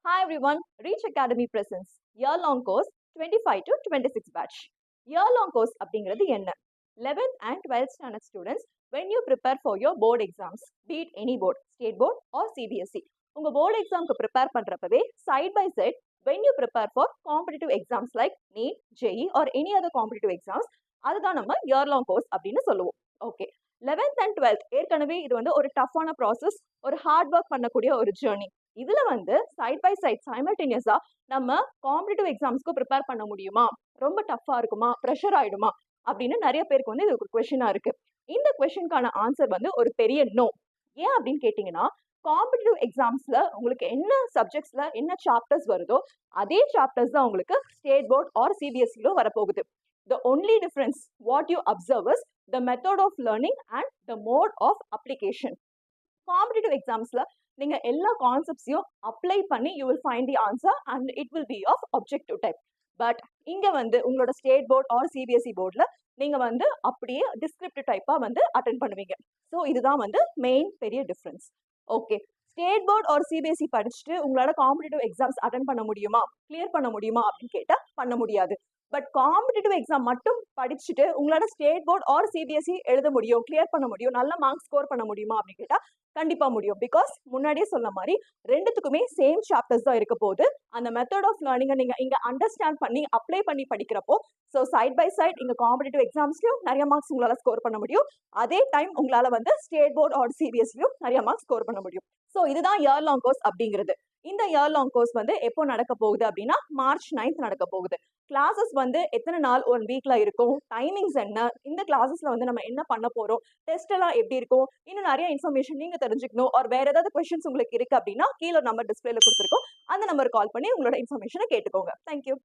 Hi everyone, Reach Academy presents year-long course 25 to 26 batch. Year-long course அப்படிங்கிறது என்ன? 11th and 12th standard students, when you prepare for your board exams, be it any board, state board or CBSE, உங்க board examக்கு prepare பண்றப்பவே side by side, when you prepare for competitive exams like NEET, JEE or any other competitive exams, அதுதான் நம்ம year-long course அப்படின்னு சொல்லுவோம். Okay, 11th and 12th ஏற்கனவே இது வந்து ஒரு டஃப்பான ப்ராசஸ், ஒரு ஹார்ட் ஒர்க் பண்ணக்கூடிய ஒரு ஜேர்னி. இதுல வந்து சைட் பை சைட் சைமல்டேனியஸா நம்ம காம்படிட்டிவ் எக்ஸாம்ஸ்க்கு ப்ரிப்பேர் பண்ண முடியுமா, ரொம்ப டஃப்பா இருக்குமா, ப்ரெஷர் ஆயிடுமா அப்படின்னு நிறைய பேருக்கு வந்து இது ஒரு கொஸ்டினா இருக்கு. இந்த கொஸ்டினுக்கான ஆன்சர் வந்து ஒரு பெரிய நோ. ஏன் அப்படின்னு கேட்டீங்கன்னா, காம்படிட்டிவ் எக்ஸாம்ஸ்ல உங்களுக்கு என்ன சப்ஜெக்ட்ஸ்ல என்ன சாப்டர்ஸ் வருதோ அதே சாப்டர்ஸ் தான் உங்களுக்கு ஸ்டேட் போர்ட் ஆர் சிபிஎஸ்சிலோ வரப்போகுது. The only difference what you observe is the method of learning and the mode of application. Competitive எக்ஸாம்ஸ்ல நீங்க எல்லா கான்செப்ட்ஸையும் அப்ளை பண்ணி you will find the answer and it will be of objective type. But இங்க வந்து உங்களோட state board or CBSE போர்ட்ல நீங்க வந்து அப்படியே டிஸ்கிரிப்டிவ் டைப்பா வந்து அட்டென்ட் பண்ணுவீங்க. ஸோ இதுதான் வந்து மெயின் பெரிய difference. Okay, state board or CBSE படிச்சுட்டு உங்களால காம்படிட்டிவ் எக்ஸாம்ஸ் அட்டென்ட் பண்ண முடியுமா, கிளியர் பண்ண முடியுமா அப்படின்னு கேட்டா பண்ண முடியாது. பட் காம்படிட்டிவ் எக்ஸாம் மட்டும் படிச்சுட்டு உங்களோட ஸ்டேட் போர்ட் ஆர் சிபிஎஸ்இ எழுத முடியும், கிளியர் பண்ண முடியும், நல்ல மார்க்ஸ் ஸ்கோர் பண்ண முடியுமா அப்படின்னு கேட்டா கண்டிப்பா முடியும். பிகாஸ் முன்னாடியே சொன்ன மாதிரி ரெண்டுத்துக்குமே சேம் சாப்டர்ஸ் தான் இருக்க போது. அந்த மெத்தட் ஆஃப் லேர்னிங்கை நீங்க இங்க அண்டர்ஸ்டாண்ட் பண்ணி அப்ளை பண்ணி படிக்கிறப்போ ஸோ சைட் பை சைட் இங்க காம்படிட்டிவ் எக்ஸாம்ஸ்லயும் நிறைய மார்க்ஸ் உங்களால ஸ்கோர் பண்ண முடியும். அதே டைம் உங்களால வந்து ஸ்டேட் போர்ட் ஆர் சிபிஎஸ்இயும் நிறைய மார்க்ஸ் ஸ்கோர் பண்ண முடியும். ஸோ இதுதான் இயர் லாங் கோர்ஸ் அப்படிங்கிறது. இந்த இயர் லாங் கோர்ஸ் வந்து எப்போ நடக்க போகுது அப்படின்னா மார்ச் 9th நடக்க போகுது. கிளாஸஸ் வந்து எத்தனை நாள் ஒன் வீக்ல இருக்கும், டைமிங்ஸ் என்ன, இந்த கிளாஸஸ்ல வந்து நம்ம என்ன பண்ண போறோம், டெஸ்ட் எல்லாம் எப்படி இருக்கும், இன்னும் நிறைய இன்ஃபர்மேஷன் நீங்க தெரிஞ்சுக்கணும். ஒரு வேற ஏதாவது கொஸ்டின்ஸ் உங்களுக்கு இருக்கு அப்படின்னா கீழே நம்பர் டிஸ்பிளேல கொடுத்துருக்கோம், அந்த நம்பர் கால் பண்ணி உங்களோட இன்ஃபர்மேஷனை கேட்டுக்கோங்க. தேங்க்யூ.